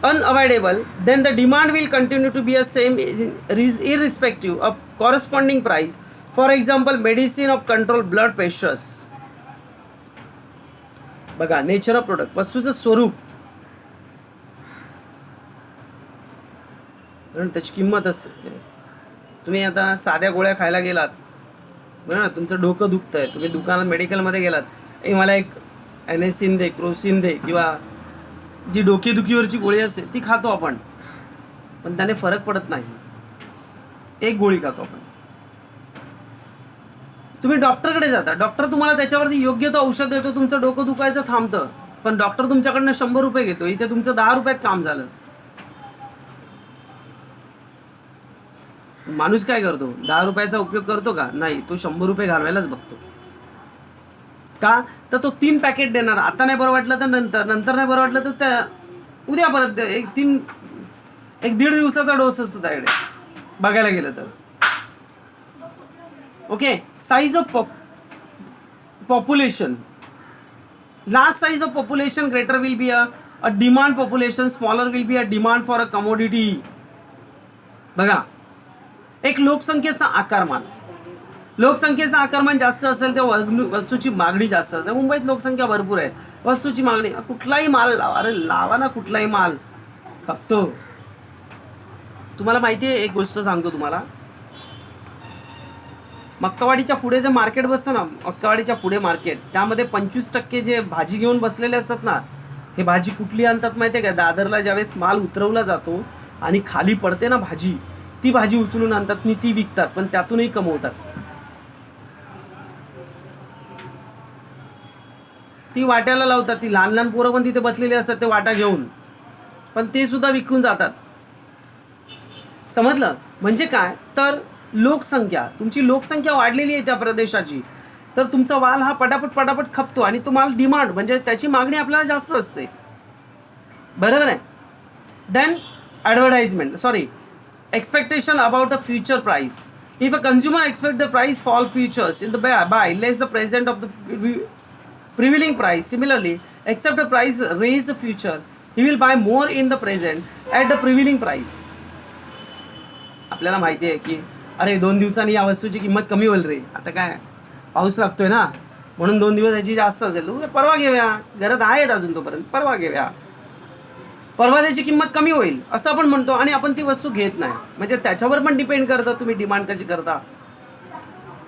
unavoidable, then the demand will continue to be the same irrespective of corresponding price. For example, medicine of control blood pressures. बघा, नेचर ऑफ प्रोडक्ट, वस्तूचं स्वरूप, त्याची किंमत असते. तुम्ही आता साध्या गोळ्या खायला गेलात बरं ना, तुमचं डोकं दुखतंय, तुम्ही दुकानात मेडिकलमध्ये गेलात, मला एक एनेसिन दे, क्रोसिन दे, किंवा जी डोकेदुखीवरची गोळी असते ती खातो आपण, पण त्याने फरक पडत नाही. एक गोळी खातो आपण. तुम्ही डॉक्टरकडे जाता, डॉक्टर तुम्हाला त्याच्यावरती योग्य तो औषध देतो, तुमचं डोकं दुखायचं थांबतं, पण डॉक्टर तुमच्याकडनं 100 रुपये घेतो. इथे तुमचं 10 रुपयात काम झालं. माणूस काय करतो, 10 रुपयाचा उपयोग करतो का? नाही, तो 100 रुपये घालवायलाच बघतो. का? तर तो 3 पॅकेट देणार. आता नाही बरं वाटलं तर नंतर, नंतर नाही बरं वाटलं तर त्या उद्या परत. एक 1.5 दिवसाचा डोस असतो त्याकडे बघायला गेलं तर. Okay. Size of population, large size of population greater will be a demand population, smaller will be a demand for a commodity. बघा, एक लोकसंख्येचा आकारमान, लोकसंख्येचा आकारमान जास्त असेल तेव्हा वस्तूची मागणी जास्त असेल. मुंबईत लोकसंख्या भरपूर आहे, वस्तूची मागणी, कुठलाही माल लावा, अरे लावा ना, कुठलाही माल खपतो. तुम्हाला माहिती आहे, एक गोष्ट सांगतो तुम्हाला, मक्कावाडीच्या पुढे जे मार्केट बसतं ना, मक्कावाडीच्या पुढे मार्केट, त्यामध्ये 25% जे भाजी घेऊन बसलेले असतात ना, हे भाजी कुठली आणतात माहिती आहे का? दादरला ज्यावेळेस माल उतरवला जातो आणि खाली पडते ना भाजी, ती भाजी उचलून आणतात आणि ती विकतात, पण त्यातूनही कमवतात. ती वाट्याला लावतात. ती लहान लहान पोरं पण तिथे बसलेली असतात ते वाटा घेऊन, पण ते सुद्धा विकून जातात. समजलं? म्हणजे काय, तर लोकसंख्या, तुमची लोकसंख्या वाढलेली आहे त्या प्रदेशाची, तर तुमचा माल हा पटापट पटापट खपतो आणि तो माल डिमांड म्हणजे त्याची मागणी आपल्याला जास्त असते. बरोबर आहे. Then advertisement, expectation about the future price. If a consumer expects the price fall futures in the buy less the present of the prevailing price, similarly except the price raise the future, he will buy more in the present at the prevailing price. आपल्याला माहिती आहे की अरे 2 दिवसांनी या वस्तूची किंमत कमी होईल रे, आता काय पाऊस लागतोय ना म्हणून 2 दिवस याची जास्त असेल, परवा घेऊया, घरात आहेत अजून तोपर्यंत, परवा घेऊया, परवा त्याची किंमत कमी होईल असं आपण म्हणतो आणि आपण ती वस्तू घेत नाही. म्हणजे त्याच्यावर पण डिपेंड करतं तुम्ही डिमांड कशी करता.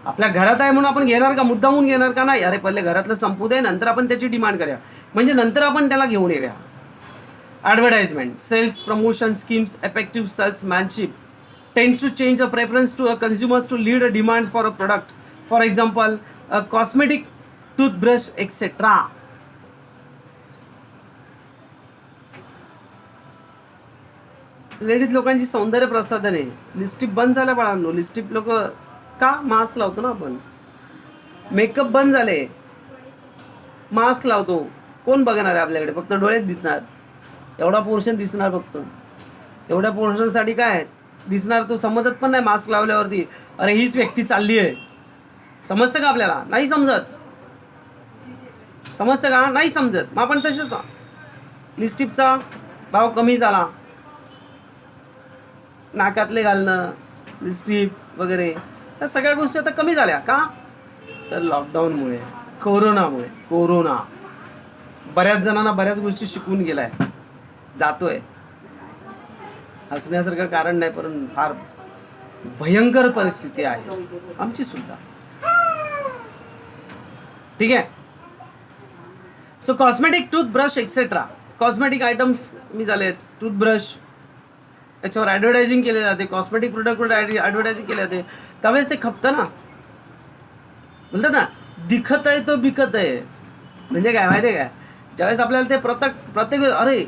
आपल्या घरात आहे म्हणून आपण घेणार का, मुद्दामून घेणार का? नाही, अरे पहिले घरातलं संपू दे, नंतर आपण त्याची डिमांड करूया, म्हणजे नंतर आपण त्याला घेऊन येऊया. Advertisement, sales promotion schemes, effective salesmanship tends to change a preference to a consumers to lead a demand for a product. For example, a cosmetic, toothbrush, etc. Ladies लोकांची सौंदर्य प्रसाधन आहे. लिपस्टिक बंद झाल्या बाळांनो. लिपस्टिक लोक का मास्क लावतो ना आपण, मेकअप बंद झाले, मास्क लावतो. कोण बघणार आहे आपल्याकडे? फक्त डोळेच दिसणार, एवढा पोर्शन दिसणार फक्त. एवढ्या पोर्शनसाठी काय दिसणार तो समजत पण नाही. मास्क लावल्यावरती अरे हीच व्यक्ती चालली आहे, समजतं का आपल्याला? नाही समजत. समजतं का? नाही समजत. मग आपण तसेच ना, लिपस्टिकचा भाव कमी झाला, नाकातले घालणं, लिपस्टिक वगैरे, या सगळ्या गोष्टी आता कमी झाल्या. का? तर लॉकडाऊनमुळे, कोरोनामुळे. कोरोना बऱ्याच जणांना बऱ्याच गोष्टी शिकवून गेलाय, जातोय. हसण्यासारखं कारण नाही, पण फार भयंकर परिस्थिती आहे आमची सुद्धा. ठीक आहे. So cosmetic, toothbrush etcetera, cosmetic items मी झाले, टूथब्रश, याच्यावर ॲडव्हर्टायझिंग केले जाते. कॉस्मेटिक प्रोडक्टवर ॲडव्हर्टायझिंग केले जाते, त्यावेळेस ते खपतं ना. बोलतात ना, दिखत आहे तो बिकत आहे. म्हणजे काय माहिती आहे काय, ज्यावेळेस आपल्याला ते प्रत्येक अरे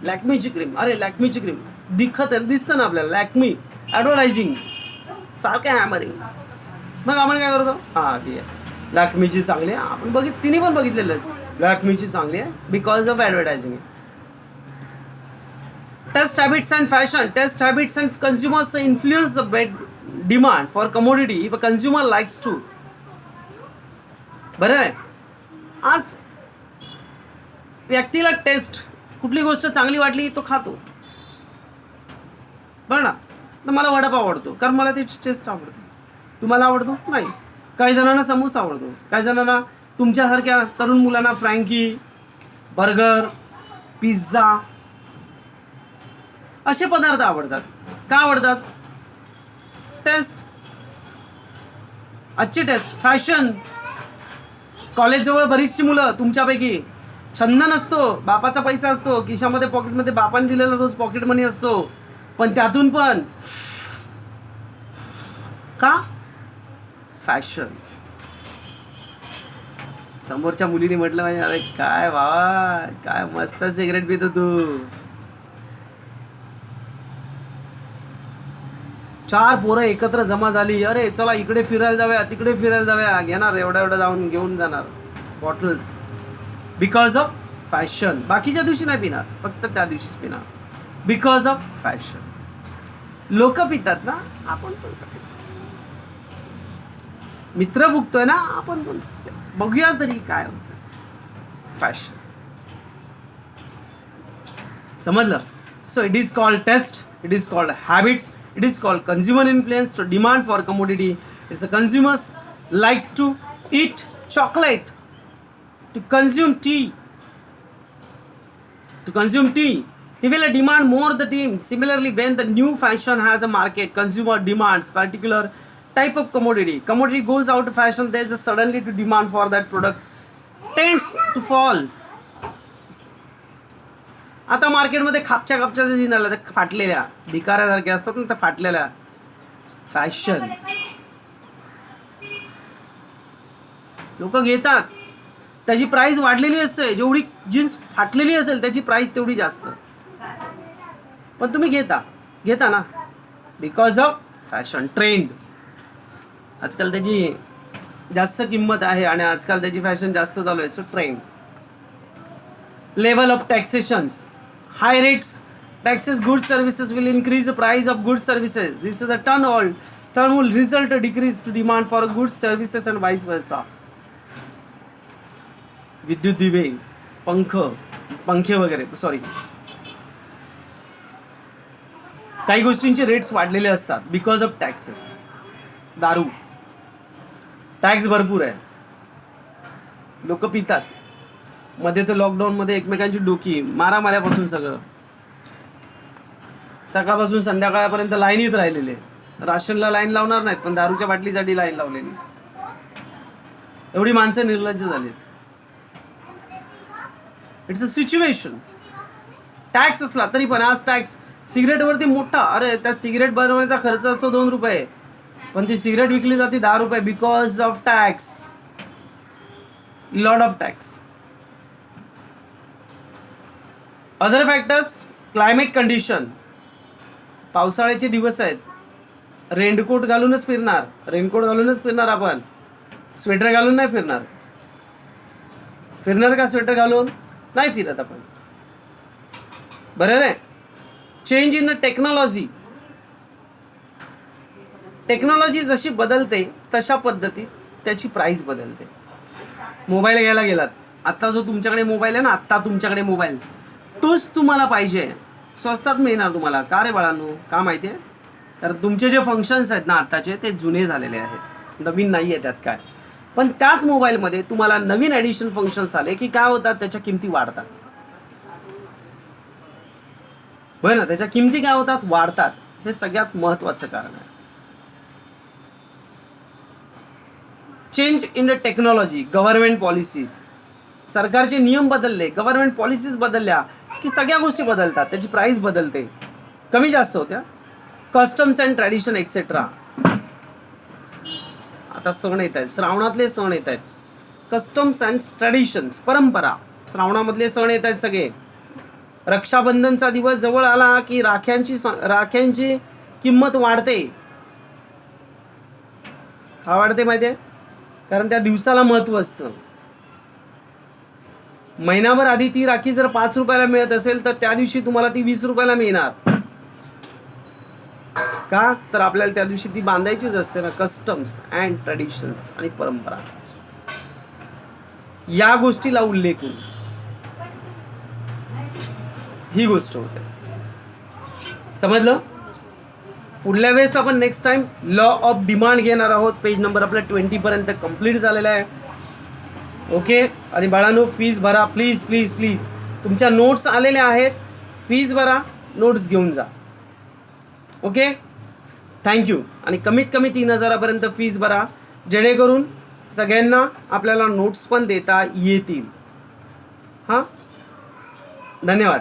लॅक्मीची क्रीम, अरे लॅक्मीची क्रीम, दिसतं ना आपल्याला, लॅक्मी ॲडव्हर्टायझिंग सारखं हॅमरिंग. मग आपण काय करतो, हां ती आहे लॅक्मीची चांगली आहे, आपण तिने पण बघितलेलं आहे लॅक्मीची चांगली आहे because of advertising. Taste habits and fashion. Taste habits and consumers influence the demand for commodity if a consumer likes to. बरं आहे, आज व्यक्तीला टेस्ट, कुठली गोष्ट चांगली वाटली तो खातो. बरं ना, तर मला वडापाव आवडतो कारण मला त्याची टेस्ट आवडते. तुम्हाला आवडतो नाही. काही जणांना समोसा आवडतो, काही जणांना तुमच्यासारख्या तरुण मुलांना फ्रँकी, बर्गर, पिझ्झा असे पदार्थ आवडतात. का आवडतात? टेस्ट, आजची टेस्ट. फॅशन, कॉलेजजवळ बरीचशी मुलं तुमच्यापैकी, छंद नसतो, बापाचा पैसा असतो खिशामध्ये, पॉकेटमध्ये बापाने दिलेला रोज पॉकेट मनी असतो, पण त्यातून पण का फॅशन. समोरच्या मुलीने म्हटलं म्हणजे अरे काय बाबा, काय मस्त सिगरेट पितो तू. 4 पोरं एकत्र जमा झाली, अरे चला इकडे फिरायला जाऊया, तिकडे फिरायला जाऊया, घेणार एवढा जाऊन घेऊन जाणार बॉटल्स बिकॉज ऑफ फॅशन. बाकीच्या दिवशी नाही पिणार, फक्त त्या दिवशीच पिणार बिकॉज ऑफ फॅशन. लोक पितात ना, आपण पण करायचं. मित्र भुगतोय ना, आपण पण बघूया तरी काय होतं. फॅशन, समजलं? So it is called taste, it is called habits, it is called consumer influence to demand for commodity. It's a consumers likes to eat chocolate, to consume tea, he will demand more the team. Similarly, when the new fashion has a market, consumer demands particular type of commodity goes out of fashion, there is a suddenly to demand for that product tends to fall. आता मार्केटमध्ये खापच्या जीन आल्या, त्या फाटलेल्या भिकाऱ्यासारख्या असतात ना, त्या फाटलेल्या. फॅशन, लोक घेतात, त्याची प्राइस वाढलेली असते. जेवढी जीन्स फाटलेली असेल त्याची प्राइस तेवढी जास्त, पण तुम्ही घेता ना बिकॉज ऑफ फॅशन, ट्रेंड. आजकाल त्याची जास्त किंमत आहे आणि आजकाल त्याची फॅशन जास्त चालू आहे. So trend. Level of taxations. High rates taxes goods services will increase the price of goods services. This is a term will result a decrease to demand for goods services and vice versa. विद्युत दिवे, पंखे वगैरे, सॉरी, काही गोष्टींचे रेट्स वाढलेले असतात बिकॉज ऑफ टॅक्सेस. दारू, टॅक्स भरपूर आहे, लोक पितात. मध्ये तर लॉकडाऊनमध्ये एकमेकांची डोकी मारामाऱ्यापासून सगळं, सकाळपासून संध्याकाळपर्यंत लाईनीत राहिलेले. राशनला लाईन लावणार नाहीत, पण दारूच्या बाटलीसाठी लाईन लावलेली. एवढी माणसं निर्लज्ज झाली. It's a situation. टॅक्स असला तरी पण आज टॅक्स सिगरेटवरती मोठा, अरे त्या सिगरेट बनवण्याचा खर्च असतो 2 रुपये, पण ती सिगरेट विकली जाते 10 रुपये because of tax. Lot of tax. Other factors, climate condition. पावसाळ्याचे दिवस आहेत, रेनकोट घालूनच फिरणार आपण, स्वेटर घालून नाही फिरणार का? स्वेटर घालून नाही फिरत आपण, बरोबर आहे. चेंज इन द टेक्नॉलॉजी जशी बदलते तशा पद्धतीत त्याची प्राइस बदलते. मोबाईल घ्यायला गेलात, आत्ता जो तुमच्याकडे मोबाईल आहे ना, आत्ता तुमच्याकडे मोबाईल तोच तुम्हाला पाहिजे, स्वस्तात मिळणार तुम्हाला. का रे बाळांनो? का माहिती आहे? कारण तुमचे जे फंक्शन्स आहेत ना आत्ताचे, ते जुने झालेले आहेत, नवीन नाही आहे त्यात काय. पण त्याच मोबाईलमध्ये तुम्हाला नवीन ॲडिशन फंक्शन्स आले की काय होतात, त्याच्या किमती वाढतात. बरं ना, त्याच्या किमती काय होतात, वाढतात. हे सगळ्यात महत्त्वाचं कारण आहे. Change in the technology, government policies. सरकारचे नियम बदलले, गव्हर्नमेंट पॉलिसीज बदलल्या की सगळ्या गोष्टी बदलतात, त्याची प्राइस बदलते, कमी जास्त होत्या. Customs and tradition etcetera. आता सण येत आहेत, श्रावणातले सण येत आहेत. कस्टम्स अँड ट्रॅडिशन्स, परंपरा. श्रावणामधले सण येत आहेत सगळे. रक्षाबंधनचा दिवस जवळ आला की राख्यांची किंमत वाढते. का वाढते माहिती आहे? कारण त्या दिवसाला महत्त्व असतं. महिनाभर आधी ती राखी जर 5 रुपयाला मिळत असेल तर त्या दिवशी तुम्हाला ती 20 रुपयाला मिळणार. का? तर आपल्याला त्या दिवशी ती बांधायचीच असते ना. कस्टम्स अँड ट्रेडिशन्स आणि परंपरा या गोष्टीला उल्लेख करून ही गोष्ट होते. समजलं? पुढल्या वेळेस आपण next time law of demand घेणार आहोत. पेज नंबर आपला 20 पर्यंत कंप्लीट झालेला आहे. ओके. आणि बाळांनो फीज भरा प्लीज प्लीज प्लीज. तुमच्या नोट्स आलेल्या आहेत, फीज भरा, नोट्स घेऊन जा. ओके. थँक्यू. आणि कमीत कमी 3,000पर्यंत फीज भरा जेणेकरून सगळ्यांना आपल्याला नोट्स पण देता येतील. हां, धन्यवाद.